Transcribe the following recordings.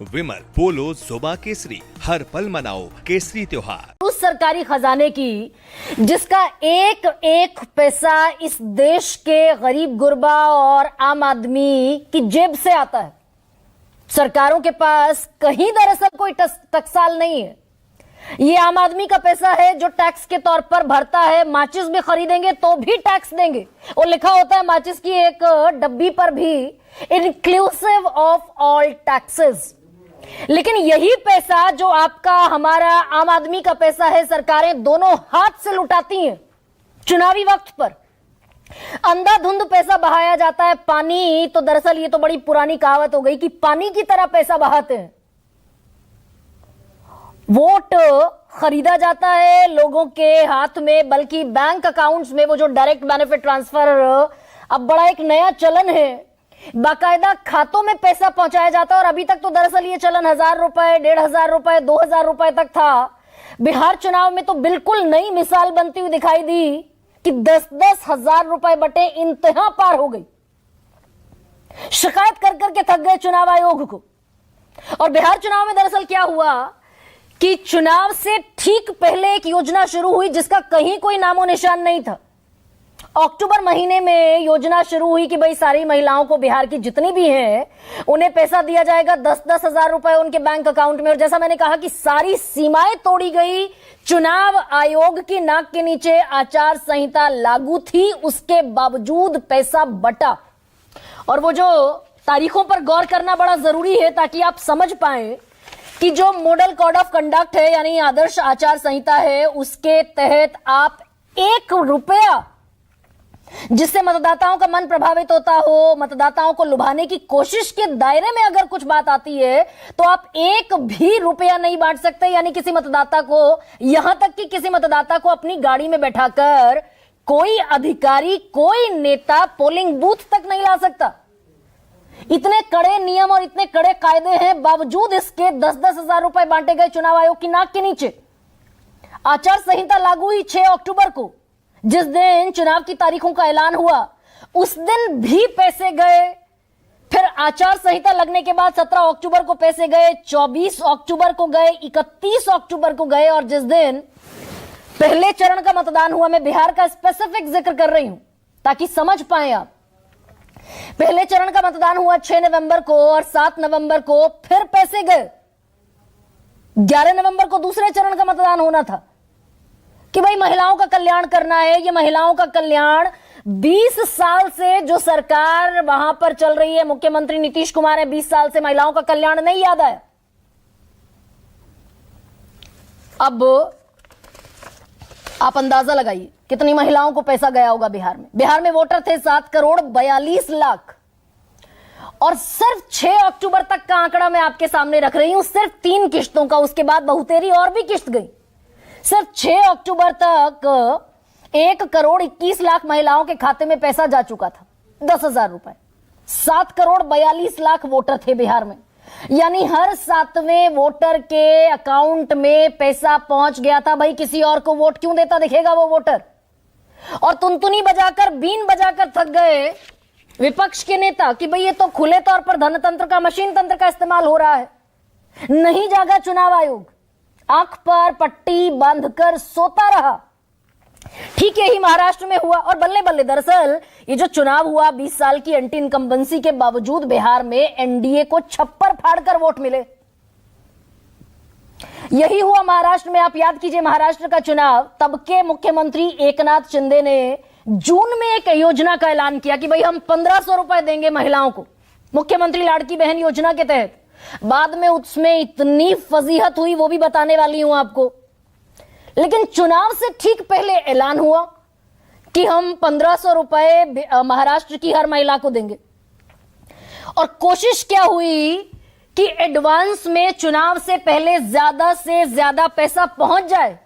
विमल, पोलो, जोमा केसरी, हर पल मनाओ केसरी त्योहार। उस सरकारी खजाने की जिसका एक एक पैसा इस देश के गरीब गुरबा और आम आदमी की जेब से आता है। सरकारों के पास कहीं दरअसल कोई टकसाल नहीं है। ये आम आदमी का पैसा है जो टैक्स के तौर पर भरता है। माचिस भी खरीदेंगे तो भी टैक्स देंगे और लिखा होता है माचिस की एक डब्बी पर भी इंक्लूसिव ऑफ ऑल टैक्सेस। लेकिन यही पैसा जो आपका हमारा आम आदमी का पैसा है, सरकारें दोनों हाथ से लुटाती हैं। चुनावी वक्त पर अंधाधुंध पैसा बहाया जाता है। पानी तो दरअसल ये तो बड़ी पुरानी कहावत हो गई कि पानी की तरह पैसा बहाते हैं। वोट खरीदा जाता है लोगों के हाथ में, बल्कि बैंक अकाउंट्स में वो जो डायरेक्ट बेनिफिट ट्रांसफर अब बड़ा एक नया चलन है। बाकायदा खातों में पैसा पहुंचाया जाता है और अभी तक तो दरअसल ये चलन 1000 रुपए, 1500 रुपए, 2000 रुपए तक था। बिहार चुनाव में तो बिल्कुल नई मिसाल बनती हुई दिखाई दी कि 10-10 हजार रुपए बटे इंतहा पार हो गई। शिकायत कर करके थक गए चुनाव आयोग को। और बिहार चुनाव में दरअसल क्या हुआ कि चुनाव से ठीक पहले एक योजना शुरू हुई जिसका कहीं कोई नामो निशान नहीं था। अक्टूबर महीने में योजना शुरू हुई कि भाई सारी महिलाओं को, बिहार की जितनी भी हैं, उन्हें पैसा दिया जाएगा 10-10 हजार रुपए उनके बैंक अकाउंट में। और जैसा मैंने कहा कि सारी सीमाएं तोड़ी गई। चुनाव आयोग की नाक के नीचे आचार संहिता लागू थी, उसके बावजूद पैसा बटा। और वो जो तारीखों पर गौर करना बड़ा जरूरी है ताकि आप समझ पाए कि जो मॉडल कोड ऑफ कंडक्ट है यानी आदर्श आचार संहिता है, उसके तहत आप 1 रुपया जिससे मतदाताओं का मन प्रभावित होता हो, मतदाताओं को लुभाने की कोशिश के दायरे में अगर कुछ बात आती है तो आप 1 भी रुपया नहीं बांट सकते। यानी किसी मतदाता को, यहां तक कि किसी मतदाता को अपनी गाड़ी में बैठाकर कोई अधिकारी, कोई नेता पोलिंग बूथ तक नहीं ला सकता। इतने कड़े नियम और इतने कड़े कायदे हैं, बावजूद इसके 10-10 हजार रुपए बांटे गए चुनाव आयोग की नाक के नीचे। आचार संहिता लागू हुई 6 अक्टूबर को, जिस दिन चुनाव की तारीखों का ऐलान हुआ उस दिन भी पैसे गए। फिर आचार संहिता लगने के बाद 17 अक्टूबर को पैसे गए, 24 अक्टूबर को गए, 31 अक्टूबर को गए। और जिस दिन पहले चरण का मतदान हुआ, मैं बिहार का स्पेसिफिक जिक्र कर रही हूं ताकि समझ पाए आप। पहले चरण का मतदान हुआ 6 नवंबर को और 7 नवंबर को फिर पैसे गए। 11 नवंबर को दूसरे चरण का मतदान होना था कि भाई महिलाओं का कल्याण करना है। ये महिलाओं का कल्याण 20 साल से जो सरकार वहां पर चल रही है, मुख्यमंत्री नीतीश कुमार है, 20 साल से महिलाओं का कल्याण नहीं याद आया। अब आप अंदाजा लगाइए कितनी महिलाओं को पैसा गया होगा बिहार में। बिहार में वोटर थे 7 करोड़ 42 लाख और सिर्फ 6 अक्टूबर तक का आंकड़ा मैं आपके सामने रख रही हूं, सिर्फ 3 किश्तों का। उसके बाद बहुतेरी और भी किश्त गई। सिर्फ 6 अक्टूबर तक 1 करोड़ 21 लाख महिलाओं के खाते में पैसा जा चुका था, 10,000 रुपए। 7 करोड़ 42 लाख वोटर थे बिहार में, यानी हर 7वें वोटर के अकाउंट में पैसा पहुंच गया था। भाई किसी और को वोट क्यों देता दिखेगा वो वोटर। और तुनतुनी बजाकर, बीन बजाकर थक गए विपक्ष के नेता कि भाई ये तो खुले तौर पर धनतंत्र का, मशीन तंत्र का इस्तेमाल हो रहा है। नहीं जागा चुनाव आयोग, आंख पर पट्टी बांधकर सोता रहा। ठीक यही महाराष्ट्र में हुआ। और बल्ले बल्ले दरअसल ये जो चुनाव हुआ, 20 साल की एंटी इनकम्बेंसी के बावजूद बिहार में एनडीए को छप्पर फाड़कर वोट मिले। यही हुआ महाराष्ट्र में। आप याद कीजिए महाराष्ट्र का चुनाव, तब के मुख्यमंत्री एकनाथ शिंदे ने जून में एक योजना का ऐलान किया कि भाई हम 1500 रुपए देंगे महिलाओं को, मुख्यमंत्री लाड़की बहन योजना के तहत। बाद में उसमें इतनी फजीहत हुई, वो भी बताने वाली हूं आपको। लेकिन चुनाव से ठीक पहले ऐलान हुआ कि हम 1500 रुपए महाराष्ट्र की हर महिला को देंगे। और कोशिश क्या हुई कि एडवांस में चुनाव से पहले ज्यादा से ज्यादा पैसा पहुंच जाए।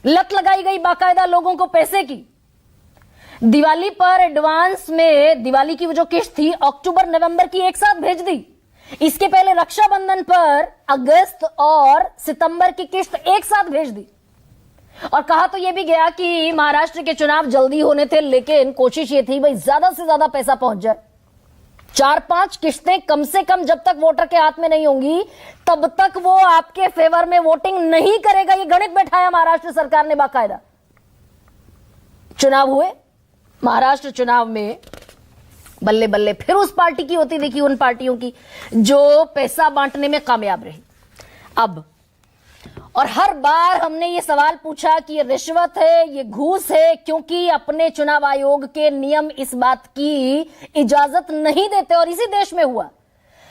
लत लगाई गई बाकायदा लोगों को पैसे की। दिवाली पर एडवांस में, दिवाली की वो जो किश्त थी अक्टूबर नवंबर की एक साथ भेज दी। इसके पहले रक्षाबंधन पर अगस्त और सितंबर की किश्त एक साथ भेज दी। और कहा तो यह भी गया कि महाराष्ट्र के चुनाव जल्दी होने थे, लेकिन कोशिश ये थी भाई ज्यादा से ज्यादा पैसा पहुंच जाए। 4-5 किश्तें कम से कम जब तक वोटर के हाथ में नहीं होंगी तब तक वो आपके फेवर में वोटिंग नहीं करेगा। ये गणित बैठाया महाराष्ट्र सरकार ने बाकायदा। चुनाव हुए, महाराष्ट्र चुनाव में बल्ले बल्ले फिर उस पार्टी की होती देखी, उन पार्टियों की जो पैसा बांटने में कामयाब रही। अब और हर बार हमने ये सवाल पूछा कि ये रिश्वत है, ये घूस है, क्योंकि अपने चुनाव आयोग के नियम इस बात की इजाजत नहीं देते। और इसी देश में हुआ,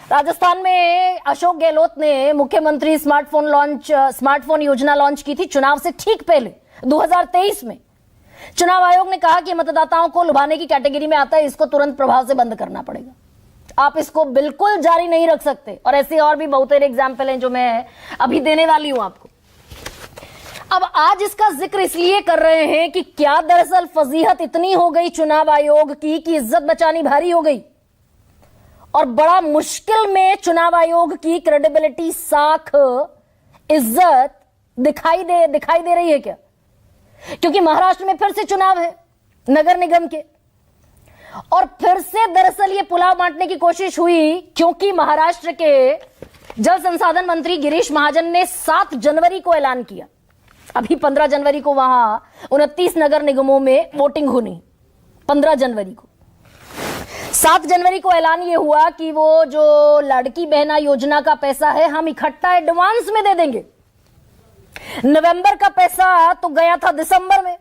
राजस्थान में अशोक गहलोत ने मुख्यमंत्री स्मार्टफोन योजना लॉन्च की थी चुनाव से ठीक पहले 2023 में। चुनाव आयोग ने कहा कि मतदाताओं को लुभाने की कैटेगरी में आता है, इसको तुरंत प्रभाव से बंद करना पड़ेगा, आप इसको बिल्कुल जारी नहीं रख सकते। और ऐसे और भी बहुत सारे एग्जाम्पल हैं जो मैं अभी देने वाली हूं आपको। अब आज इसका जिक्र इसलिए कर रहे हैं कि क्या दरअसल फजीहत इतनी हो गई चुनाव आयोग की कि इज्जत बचानी भारी हो गई और बड़ा मुश्किल में चुनाव आयोग की क्रेडिबिलिटी, साख, इज्जत दिखाई दे रही है क्या? क्योंकि महाराष्ट्र में फिर से चुनाव है नगर निगम के, और फिर से दरअसल ये पुलाव बांटने की कोशिश हुई क्योंकि महाराष्ट्र के जल संसाधन मंत्री गिरीश महाजन ने 7 जनवरी को ऐलान किया। अभी 15 जनवरी को वहां 29 नगर निगमों में वोटिंग होनी, 15 जनवरी को। 7 जनवरी को ऐलान ये हुआ कि वो जो लड़की बहना योजना का पैसा है हम इकट्ठा एडवांस में दे देंगे। नवंबर का पैसा तो गया था दिसंबर में,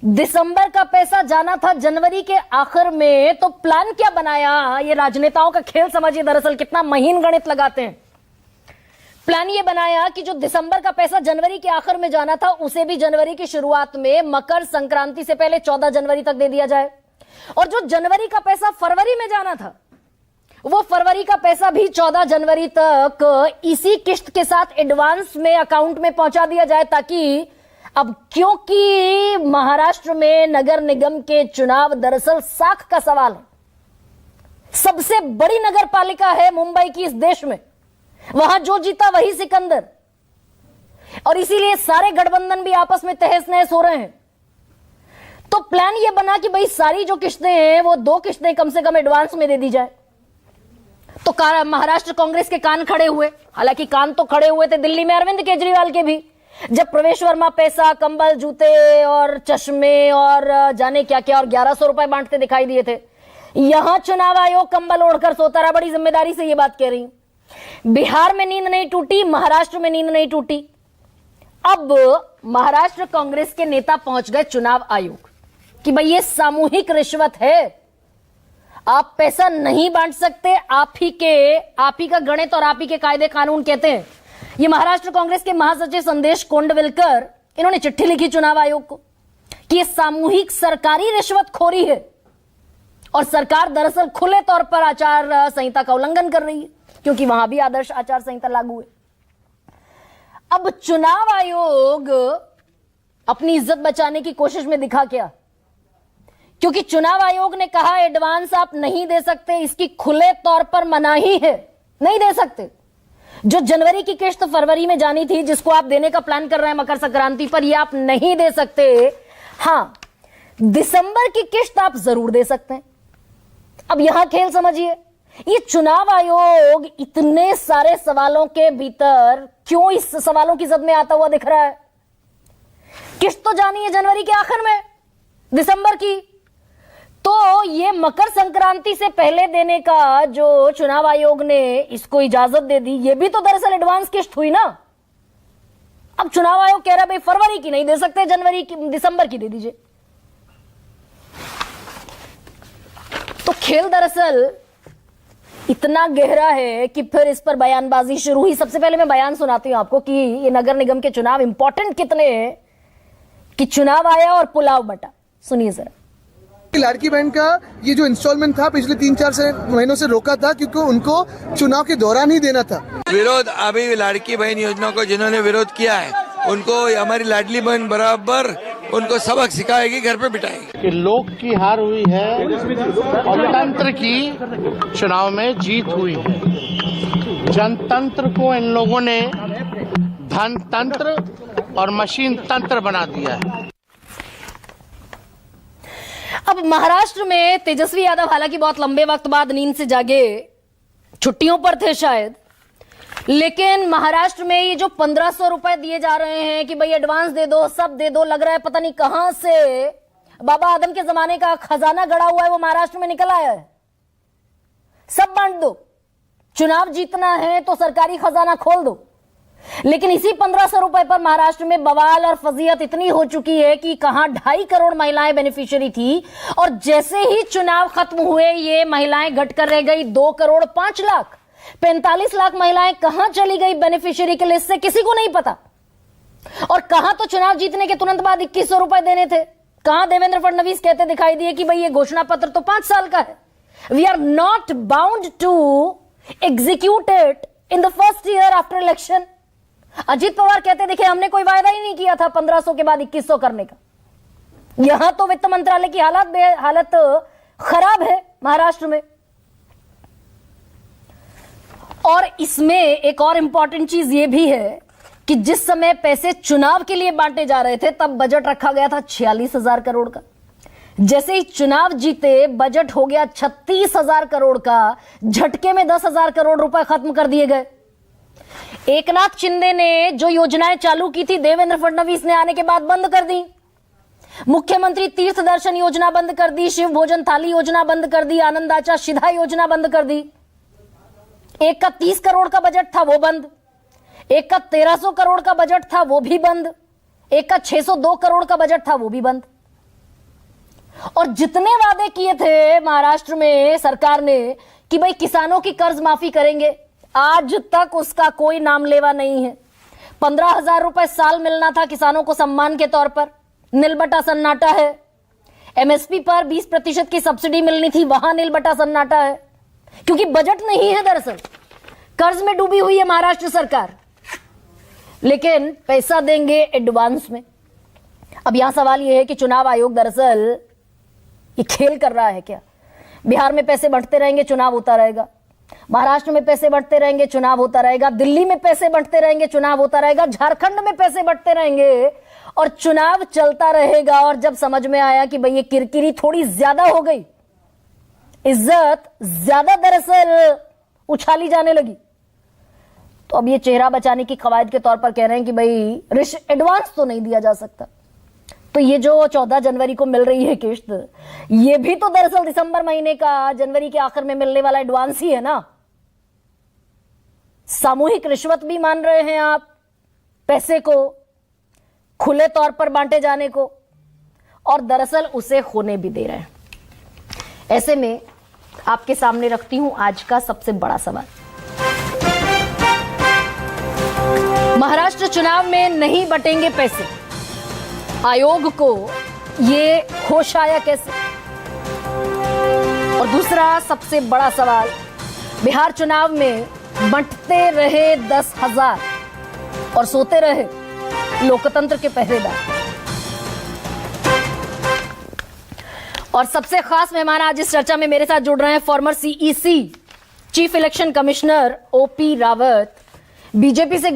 दिसंबर का पैसा जाना था जनवरी के आखिर में। तो प्लान क्या बनाया, ये राजनेताओं का खेल समझिए दरअसल कितना महीन गणित लगाते हैं। प्लान ये बनाया कि जो दिसंबर का पैसा जनवरी के आखिर में जाना था उसे भी जनवरी की शुरुआत में मकर संक्रांति से पहले 14 जनवरी तक दे दिया जाए, और जो जनवरी का पैसा फरवरी में जाना था वो फरवरी का पैसा भी 14 जनवरी तक इसी किश्त के साथ एडवांस में अकाउंट में पहुंचा दिया जाए, ताकि अब क्योंकि महाराष्ट्र में नगर निगम के चुनाव दरअसल साख का सवाल है, सबसे बड़ी नगर पालिका है मुंबई की इस देश में, वहां जो जीता वही सिकंदर, और इसीलिए सारे गठबंधन भी आपस में तहस नहस हो रहे हैं। तो प्लान यह बना कि भाई सारी जो किश्तें हैं वो 2 किश्तें कम से कम एडवांस में दे दी जाए। तो महाराष्ट्र कांग्रेस के कान खड़े हुए, हालांकि कान तो खड़े हुए थे दिल्ली में अरविंद केजरीवाल के भी, जब प्रवेश वर्मा पैसा, कंबल, जूते और चश्मे और जाने क्या क्या और 1100 रुपए बांटते दिखाई दिए थे। यहां चुनाव आयोग कंबल ओढ़कर सोता रहा। बड़ी जिम्मेदारी से यह बात कह रही हूं। बिहार में नींद नहीं टूटी, महाराष्ट्र में नींद नहीं टूटी। अब महाराष्ट्र कांग्रेस के नेता पहुंच गए चुनाव आयोग कि भाई ये सामूहिक रिश्वत है, आप पैसा नहीं बांट सकते, आप ही का गणित और आप ही के कायदे कानून कहते हैं। ये महाराष्ट्र कांग्रेस के महासचिव संदेश कोंडविलकर, इन्होंने चिट्ठी लिखी चुनाव आयोग को कि ये सामूहिक सरकारी रिश्वतखोरी है और सरकार दरअसल खुले तौर पर आचार संहिता का उल्लंघन कर रही है, क्योंकि वहां भी आदर्श आचार संहिता लागू है। अब चुनाव आयोग अपनी इज्जत बचाने की कोशिश में दिखा क्या, क्योंकि चुनाव आयोग ने कहा एडवांस आप नहीं दे सकते, इसकी खुले तौर पर मनाही है, नहीं दे सकते। जो जनवरी की किश्त फरवरी में जानी थी, जिसको आप देने का प्लान कर रहे हैं मकर संक्रांति पर, ये आप नहीं दे सकते। हां, दिसंबर की किश्त आप जरूर दे सकते हैं। अब यहां खेल समझिए, ये चुनाव आयोग इतने सारे सवालों के भीतर क्यों इस सवालों की जद में आता हुआ दिख रहा है। किश्त तो जानी है जनवरी के आखिर में, दिसंबर की, तो ये मकर संक्रांति से पहले देने का जो चुनाव आयोग ने इसको इजाजत दे दी, ये भी तो दरअसल एडवांस किश्त हुई ना। अब चुनाव आयोग कह रहा है भाई फरवरी की नहीं दे सकते, जनवरी की, दिसंबर की दे दीजिए। तो खेल दरअसल इतना गहरा है कि फिर इस पर बयानबाजी शुरू हुई। सबसे पहले मैं बयान सुनाती हूं आपको कि ये नगर निगम के चुनाव इंपॉर्टेंट कितने हैं कि चुनाव आया और पुलाव बटा। सुनिए जरा। लड़की बहन का ये जो इंस्टॉलमेंट था पिछले 3-4 महीनों से रोका था क्योंकि उनको चुनाव के दौरान ही देना था। विरोध अभी लड़की बहन योजना को जिन्होंने विरोध किया है उनको हमारी लाडली बहन बराबर उनको सबक सिखाएगी, घर पे बिठाएगी। कि लोक की हार हुई है और तंत्र की चुनाव में जीत हुई है। जनतंत्र को इन लोगों ने धन तंत्र और मशीन तंत्र बना दिया है। अब महाराष्ट्र में तेजस्वी यादव हालांकि बहुत लंबे वक्त बाद नींद से जागे, छुट्टियों पर थे शायद, लेकिन महाराष्ट्र में ये जो 1500 रुपए दिए जा रहे हैं कि भाई एडवांस दे दो, सब दे दो, लग रहा है पता नहीं कहां से बाबा आदम के जमाने का खजाना गड़ा हुआ है वो महाराष्ट्र में निकल आया है। सब बांट दो, चुनाव जीतना है तो सरकारी खजाना खोल दो। लेकिन इसी 1500 रुपए पर महाराष्ट्र में बवाल और फजीहत इतनी हो चुकी है कि कहां 2.5 करोड़ महिलाएं बेनिफिशियरी थी और जैसे ही चुनाव खत्म हुए ये महिलाएं घटकर रह गई 2 करोड़ 5 लाख। 45 लाख महिलाएं कहां चली गई बेनिफिशियरी के लिस्ट से किसी को नहीं पता। और कहां तो चुनाव जीतने के तुरंत बाद 2100 रुपए देने थे, कहां देवेंद्र फडणवीस कहते दिखाई दिए कि भाई ये घोषणा पत्र तो 5 साल का है, we are not bound to execute it in the first year after election. Ajit Pawar कहते दिखे हमने कोई वायदा ही नहीं किया था 1500 के बाद 2100 करने का। यहां तो वित्त मंत्रालय की हालत खराब है महाराष्ट्र में। और इसमें एक और इंपॉर्टेंट चीज यह भी है कि जिस समय पैसे चुनाव के लिए बांटे जा रहे थे तब बजट रखा गया था 46,000 करोड़ का। जैसे ही चुनाव जीते बजट हो गया 36,000 करोड़ का, झटके में 10,000 करोड़ रुपए खत्म कर दिए गए। एकनाथ शिंदे ने जो योजनाएं चालू की थी देवेंद्र फडणवीस ने आने के बाद बंद कर दी। मुख्यमंत्री तीर्थ दर्शन योजना बंद कर दी, शिव भोजन थाली योजना बंद कर दी, आनंदाचा शिधा योजना बंद कर दी। एक का 30 करोड़ का बजट था वो बंद, एक का 1300 करोड़ का बजट था वो भी बंद, एक का 602 करोड़ का बजट था वो भी बंद। और जितने वादे किए थे महाराष्ट्र में सरकार ने कि भाई किसानों की कर्ज माफी करेंगे, आज तक उसका कोई नाम लेवा नहीं है। 15,000 रुपए साल मिलना था किसानों को सम्मान के तौर पर, नीलबटा सन्नाटा है। एमएसपी पर 20% की सब्सिडी मिलनी थी, वहां नीलबटा सन्नाटा है, क्योंकि बजट नहीं है। दरअसल कर्ज में डूबी हुई है महाराष्ट्र सरकार, लेकिन पैसा देंगे एडवांस में। अब यहां सवाल यह है कि चुनाव आयोग दरअसल ये खेल कर रहा है क्या? बिहार में पैसे बढ़ते रहेंगे, चुनाव होता रहेगा, महाराष्ट्र में पैसे बढ़ते रहेंगे, चुनाव होता रहेगा, दिल्ली में पैसे बढ़ते रहेंगे, चुनाव होता रहेगा, झारखंड में पैसे बढ़ते रहेंगे और चुनाव चलता रहेगा। और जब समझ में आया कि भाई ये किरकिरी थोड़ी ज्यादा हो गई, इज्जत ज्यादा दरअसल उछाली जाने लगी, तो अब ये चेहरा बचाने की कवायद के तौर पर कह रहे हैं कि भाई एडवांस तो नहीं दिया जा सकता। तो ये जो 14 जनवरी को मिल रही है किश्त, ये भी तो दरअसल दिसंबर महीने का जनवरी के आखिर में मिलने वाला एडवांस ही है ना। सामूहिक रिश्वत भी मान रहे हैं आप पैसे को, खुले तौर पर बांटे जाने को, और दरअसल उसे होने भी दे रहे हैं। ऐसे में आपके सामने रखती हूं आज का सबसे बड़ा सवाल। महाराष्ट्र चुनाव में नहीं बटेंगे पैसे, आयोग को ये होश आया कैसे? और दूसरा सबसे बड़ा सवाल, बिहार चुनाव में बंटते रहे 10,000 और सोते रहे लोकतंत्र के पहरेदार। और सबसे खास मेहमान आज इस चर्चा में मेरे साथ जुड़ रहे हैं farmer CEC chief election commissioner OP Rawat, BJP से